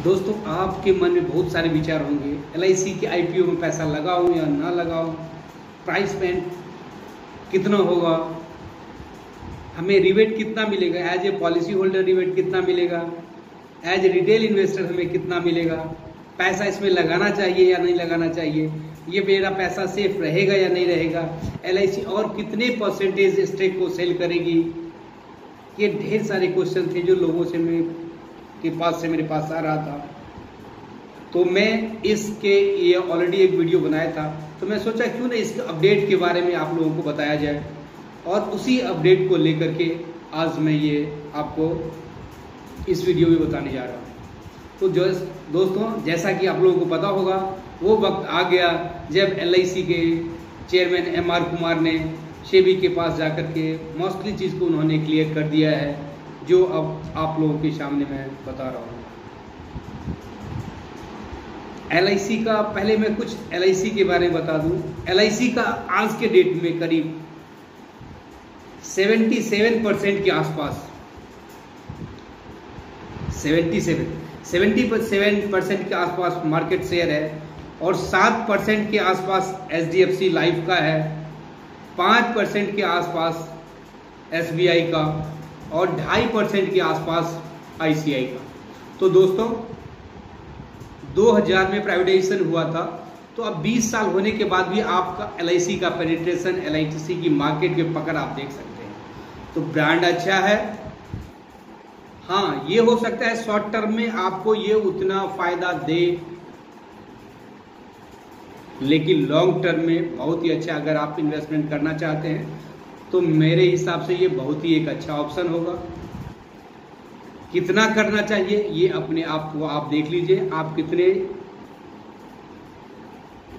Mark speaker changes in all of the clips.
Speaker 1: दोस्तों, आपके मन में बहुत सारे विचार होंगे। एलआईसी के आईपीओ में पैसा लगाऊं या ना लगाऊं, प्राइस बैंड कितना होगा, हमें रिबेट कितना मिलेगा, as a policy holder rebate कितना मिलेगा, एज ए रिटेल इन्वेस्टर हमें कितना मिलेगा, पैसा इसमें लगाना चाहिए या नहीं लगाना चाहिए, ये मेरा पैसा सेफ रहेगा या नहीं रहेगा, एलआईसी और कितने परसेंटेज स्टेक को सेल करेगी। ये ढेर सारे क्वेश्चन थे जो लोगों से मेरे पास आ रहा था। तो मैं इसके ये ऑलरेडी एक वीडियो बनाया था, तो मैं सोचा क्यों ना इसके अपडेट के बारे में आप लोगों को बताया जाए, और उसी अपडेट को लेकर के आज मैं ये आपको इस वीडियो में बताने जा रहा हूँ। तो दोस्तों, जैसा कि आप लोगों को पता होगा, वो वक्त आ गया जब एलआईसी के चेयरमैन एमआर कुमार ने सेबी के पास जाकर के मोस्टली चीज़ को उन्होंने क्लियर कर दिया है, जो अब आप लोगों के सामने मैं बता रहा हूँ। एलआईसी का पहले मैं कुछ एलआईसी के बारे में बता दूं। एलआईसी का आज के डेट में करीब 77% के आसपास 77% के आसपास मार्केट शेयर है, और 7% के आसपास एचडीएफसी लाइफ का है, 5% के आसपास एसबीआई का, और 2.5% के आसपास आईसीआई का। तो दोस्तों, 2000 में प्राइवेटाइजेशन हुआ था, तो अब 20 साल होने के बाद भी आपका एलआईसी का पेनिट्रेशन, एलआईसी की मार्केट के पकड़ आप देख सकते हैं। तो ब्रांड अच्छा है। हाँ, ये हो सकता है शॉर्ट टर्म में आपको ये उतना फायदा दे, लेकिन लॉन्ग टर्म में बहुत ही अच्छा, अगर आप इन्वेस्टमेंट करना चाहते हैं तो मेरे हिसाब से ये बहुत ही एक अच्छा ऑप्शन होगा। कितना करना चाहिए ये अपने आप को आप देख लीजिए, आप कितने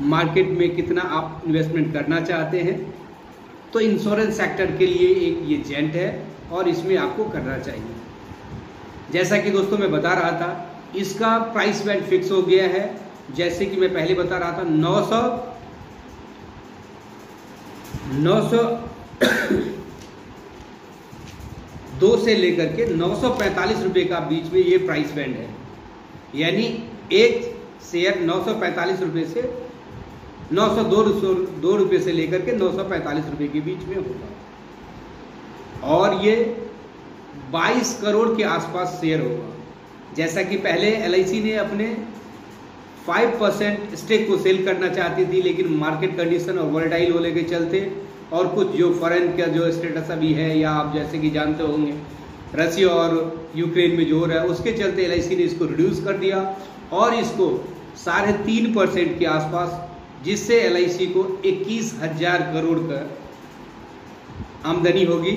Speaker 1: मार्केट में कितना आप इन्वेस्टमेंट करना चाहते हैं। तो इंश्योरेंस सेक्टर के लिए एक ये जेंट है, और इसमें आपको करना चाहिए। जैसा कि दोस्तों मैं बता रहा था, इसका प्राइस बैंड फिक्स हो गया है। जैसे कि मैं पहले बता रहा था, 902 से लेकर के 945 रुपए का बीच में ये प्राइस बैंड है। यानी एक शेयर 945 रुपए से 902 रुपए से लेकर के 945 रुपए के बीच में होगा, और ये 22 करोड़ के आसपास शेयर होगा। जैसा कि पहले एलआईसी ने अपने 5% स्टेक को सेल करना चाहती थी, लेकिन मार्केट कंडीशन और वोलेटाइल होने के चलते, और कुछ जो फॉरेन का जो स्टेटस अभी है, या आप जैसे कि जानते होंगे रशिया और यूक्रेन में जो हो रहा है, उसके चलते एलआईसी ने इसको रिड्यूस कर दिया, और इसको 3.5% के आसपास, जिससे एलआईसी को 21,000 करोड़ का आमदनी होगी।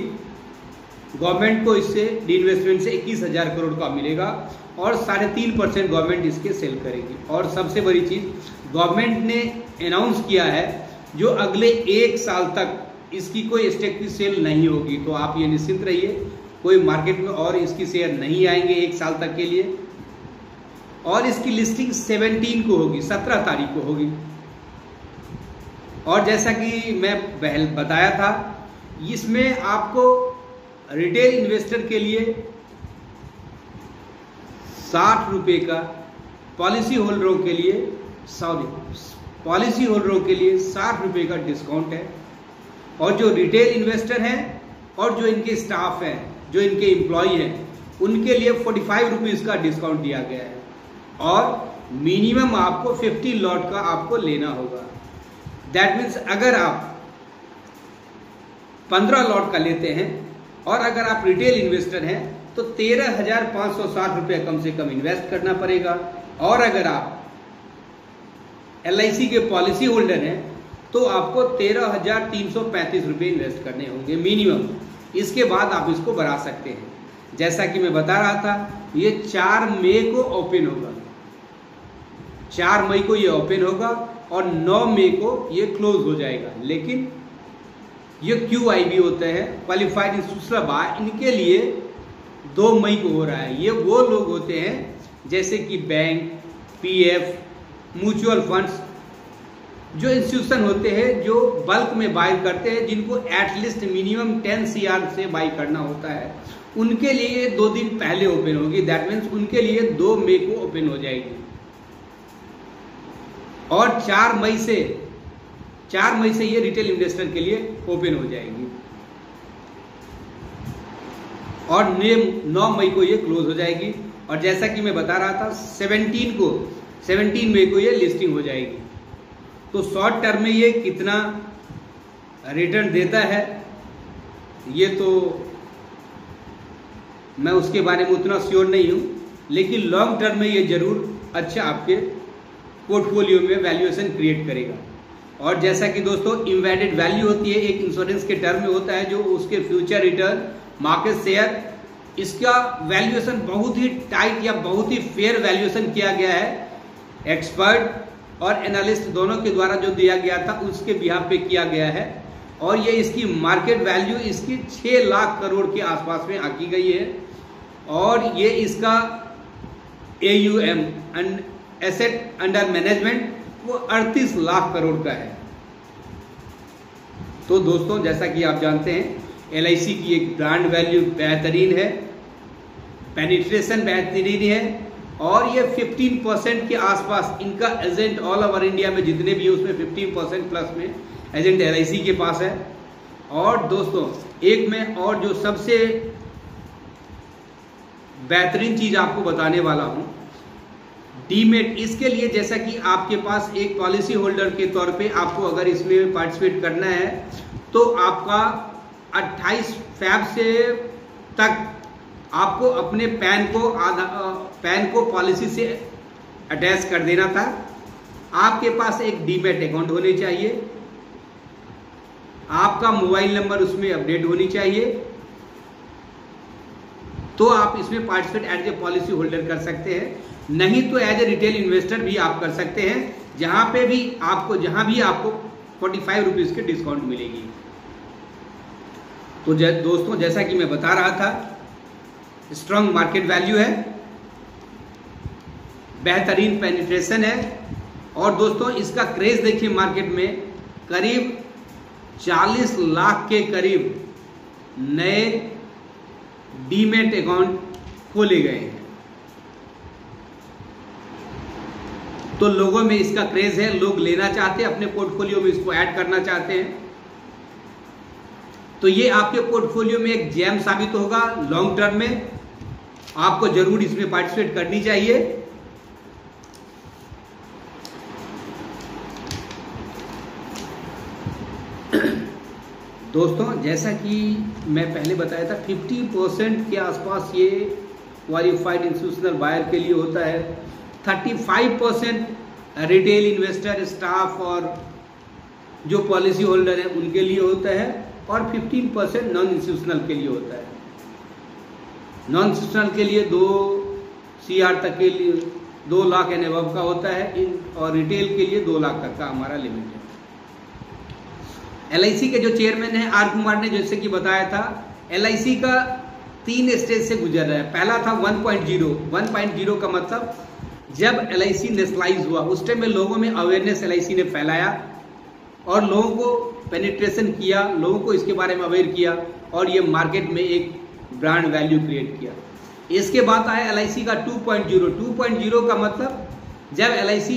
Speaker 1: गवर्नमेंट को इससे इन्वेस्टमेंट से 21,000 करोड़ का मिलेगा, और 3.5% गवर्नमेंट इसके सेल करेगी। और सबसे बड़ी चीज, गवर्नमेंट ने अनाउंस किया है जो अगले 1 साल तक इसकी कोई स्टेक की सेल नहीं होगी। तो आप ये निश्चिंत रहिए, कोई मार्केट में और इसकी शेयर नहीं आएंगे 1 साल तक के लिए। और इसकी लिस्टिंग 17 को होगी, 17 तारीख को होगी। और जैसा कि मैं बताया था, इसमें आपको रिटेल इन्वेस्टर के लिए 60 रुपए का, पॉलिसी होल्डरों के लिए 60 रुपए का डिस्काउंट है। और जो रिटेल इन्वेस्टर हैं और जो इनके स्टाफ हैं, जो इनके एम्प्लॉय हैं, उनके लिए 45 रुपीज़ का डिस्काउंट दिया गया है। और मिनिमम आपको 50 लॉट का आपको लेना होगा। दैट मीन्स अगर आप 15 लॉट का लेते हैं, और अगर आप रिटेल इन्वेस्टर हैं, तो 13,560 रुपये कम से कम इन्वेस्ट करना पड़ेगा। और अगर आप एलआईसी के पॉलिसी होल्डर हैं, तो आपको 13,335 रुपये इन्वेस्ट करने होंगे मिनिमम। इसके बाद आप इसको बढ़ा सकते हैं। जैसा कि मैं बता रहा था, ये 4 मई को ओपन होगा, 4 मई को ये ओपन होगा, और 9 मई को ये क्लोज हो जाएगा। लेकिन ये QIB होते हैं, क्वालिफाइड इंस्टीट्यूशनल बाय, इनके लिए 2 मई को हो रहा है। ये वो लोग होते हैं जैसे कि बैंक, पीएफ, म्यूचुअल फंड्स, जो इंस्टीट्यूशन होते हैं जो बल्क में बाय करते हैं, जिनको एटलीस्ट मिनिमम 10 CR से बाय करना होता है, उनके लिए 2 दिन पहले ओपन होगी। दैट मीन्स उनके लिए 2 मई को ओपन हो जाएगी और 4 मई से ये रिटेल इन्वेस्टर के लिए ओपन हो जाएगी और 9 मई को ये क्लोज हो जाएगी। और जैसा कि मैं बता रहा था 17 मई को ये लिस्टिंग हो जाएगी। तो शॉर्ट टर्म में ये कितना रिटर्न देता है ये तो मैं उसके बारे में उतना श्योर नहीं हूं, लेकिन लॉन्ग टर्म में ये जरूर अच्छा आपके पोर्टफोलियो में वैल्यूएशन क्रिएट करेगा। और जैसा कि दोस्तों एम्बेडेड वैल्यू होती है, एक इंश्योरेंस के टर्म में होता है जो उसके फ्यूचर रिटर्न मार्केट शेयर, इसका वैल्यूएशन बहुत ही टाइट या बहुत ही फेयर वैल्यूएशन किया गया है। एक्सपर्ट और एनालिस्ट दोनों के द्वारा जो दिया गया था उसके बिहाफ पे किया गया है और ये इसकी मार्केट वैल्यू इसकी 6 लाख करोड़ के आसपास में आकी गई है और ये इसका AUM एसेट अंडर मैनेजमेंट वो 38 लाख करोड़ का है। तो दोस्तों जैसा कि आप जानते हैं LIC की एक ब्रांड वैल्यू बेहतरीन है, पेनिट्रेशन बेहतरीन है और ये 15% के आसपास इनका एजेंट ऑल ओवर इंडिया में जितने भी है उसमें 15% प्लस में एजेंट LIC के पास है। और दोस्तों एक में और जो सबसे बेहतरीन चीज आपको बताने वाला हूं, डीमेट। इसके लिए जैसा कि आपके पास एक पॉलिसी होल्डर के तौर पे आपको अगर इसमें पार्टिसिपेट करना है तो आपका 28 फैब से तक आपको अपने पैन को पॉलिसी से अटैच कर देना था। आपके पास एक डीमेट अकाउंट होनी चाहिए, आपका मोबाइल नंबर उसमें अपडेट होनी चाहिए, तो आप इसमें participate as a policy holder कर सकते हैं। नहीं तो एज ए रिटेल इन्वेस्टर भी आप कर सकते हैं, जहां भी आपको 45 रुपीज की डिस्काउंट मिलेगी। तो दोस्तों जैसा कि मैं बता रहा था, स्ट्रॉन्ग मार्केट वैल्यू है, बेहतरीन पेनिट्रेशन है और दोस्तों इसका क्रेज देखिए मार्केट में करीब 40 लाख के करीब नए डीमेट अकाउंट खोले गए हैं। तो लोगों में इसका क्रेज है, लोग लेना चाहते हैं, अपने पोर्टफोलियो में इसको ऐड करना चाहते हैं। तो ये आपके पोर्टफोलियो में एक जेम साबित होगा। लॉन्ग टर्म में आपको जरूर इसमें पार्टिसिपेट करनी चाहिए। दोस्तों जैसा कि मैं पहले बताया था 50% के आसपास ये क्वालिफाइड इंस्टीट्यूशनल बायर के लिए होता है, 35% रिटेल इन्वेस्टर स्टाफ और जो पॉलिसी होल्डर है उनके लिए होता है और 15% नॉन इंस्टीट्यूशनल के लिए होता है। नॉन इंस्टीट्यूशनल के लिए 2 CR तक के लिए 2 लाख एंड अबव का होता है और रिटेल के लिए 2 लाख तक का हमारा लिमिट है। LIC के जो चेयरमैन है आर कुमार ने जैसे कि बताया था, LIC का 3 स्टेज से गुजर रहा है। पहला था 1.0 का मतलब जब LIC नेशनलाइज हुआ उस टाइम में लोगों में अवेयरनेस LIC ने फैलाया और लोगों को पेनिट्रेशन किया, लोगों को इसके बारे में अवेयर किया और ये मार्केट में एक ब्रांड वैल्यू क्रिएट किया। इसके बाद आया LIC का 2.0 का मतलब जब LIC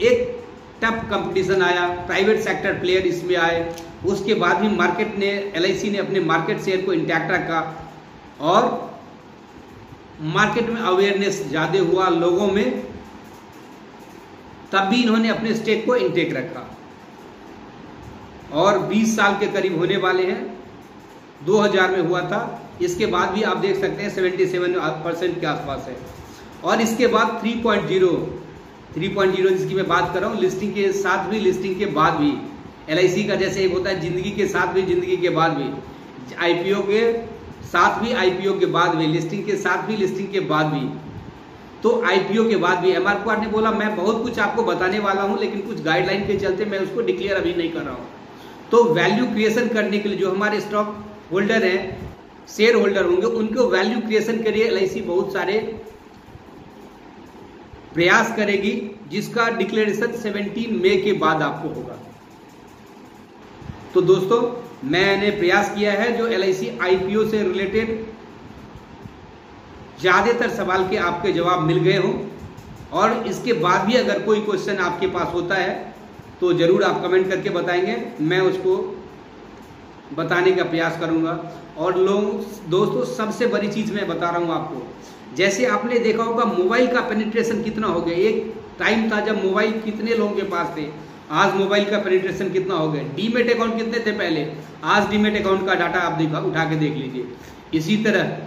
Speaker 1: एक टफ कंपटीशन आया, प्राइवेट सेक्टर प्लेयर इसमें आए, उसके बाद भी मार्केट ने LIC ने अपने मार्केट शेयर को इंटैक्ट रखा और मार्केट में अवेयरनेस ज्यादा हुआ लोगों में, तब भी इन्होंने अपने स्टेक को इंटेक रखा और 20 साल के करीब होने वाले हैं। 2000 में हुआ था, इसके बाद भी आप देख सकते हैं 77% के आसपास है। और इसके बाद 3.0 जिसकी मैं बात कर रहा हूँ, लिस्टिंग के साथ भी लिस्टिंग के बाद भी LIC का जैसे एक होता है जिंदगी के साथ भी जिंदगी के बाद भी, IPO के साथ भी IPO के बाद भी, लिस्टिंग के साथ भी लिस्टिंग के बाद भी, तो IPO के बाद भी MR कुमार ने बोला मैं बहुत कुछ आपको बताने वाला हूं लेकिन कुछ गाइडलाइन के चलते मैं उसको डिक्लेयर अभी नहीं कर रहा हूं। तो वैल्यू क्रिएशन करने के लिए जो हमारे स्टॉक होल्डर हैं, शेयर होल्डर होंगे, उनको वैल्यू क्रिएशन के लिए LIC बहुत सारे प्रयास करेगी, जिसका डिक्लेरेशन 17 मई के बाद आपको होगा। तो दोस्तों मैंने प्रयास किया है जो LIC IPO से रिलेटेड ज़्यादातर सवाल के आपके जवाब मिल गए हों, और इसके बाद भी अगर कोई क्वेश्चन आपके पास होता है तो ज़रूर आप कमेंट करके बताएंगे, मैं उसको बताने का प्रयास करूंगा। और दोस्तों सबसे बड़ी चीज़ मैं बता रहा हूं आपको, जैसे आपने देखा होगा मोबाइल का पेनिट्रेशन कितना हो गया। एक टाइम था जब मोबाइल कितने लोगों के पास थे, आज मोबाइल का पेनिट्रेशन कितना हो गया। डीमेट अकाउंट कितने थे पहले, आज डीमेट अकाउंट का डाटा आप उठा के देख लीजिए। इसी तरह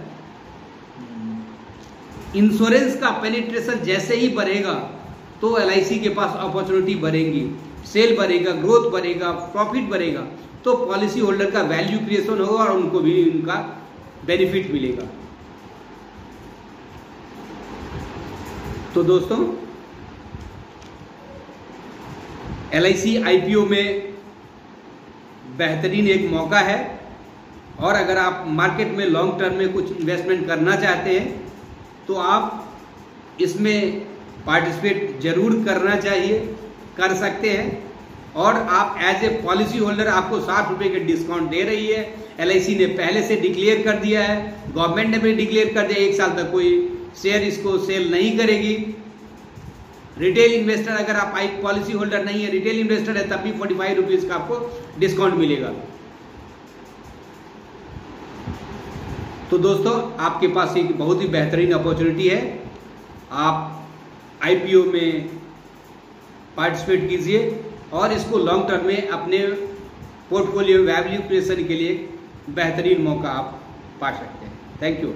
Speaker 1: इंश्योरेंस का पेनिट्रेशन जैसे ही बढ़ेगा तो LIC के पास अपॉर्चुनिटी बढ़ेगी, सेल बढ़ेगा, ग्रोथ बढ़ेगा, प्रॉफिट बढ़ेगा, तो पॉलिसी होल्डर का वैल्यू क्रिएशन होगा और उनको भी उनका बेनिफिट मिलेगा। तो दोस्तों LIC IPO में बेहतरीन एक मौका है, और अगर आप मार्केट में लॉन्ग टर्म में कुछ इन्वेस्टमेंट करना चाहते हैं तो आप इसमें पार्टिसिपेट जरूर करना चाहिए, कर सकते हैं। और आप एज ए पॉलिसी होल्डर आपको 60 रुपये के डिस्काउंट दे रही है। LIC ने पहले से डिक्लेयर कर दिया है, गवर्नमेंट ने भी डिक्लेयर कर दिया 1 साल तक कोई शेयर इसको सेल नहीं करेगी। रिटेल इन्वेस्टर अगर आप पॉलिसी होल्डर नहीं है, रिटेल इन्वेस्टर है, तब भी 45 रुपीज़ का आपको डिस्काउंट मिलेगा। तो दोस्तों आपके पास एक बहुत ही बेहतरीन अपॉर्चुनिटी है, आप IPO में पार्टिसिपेट कीजिए और इसको लॉन्ग टर्म में अपने पोर्टफोलियो वैल्यू क्रिएशन के लिए बेहतरीन मौका आप पा सकते हैं। Thank you.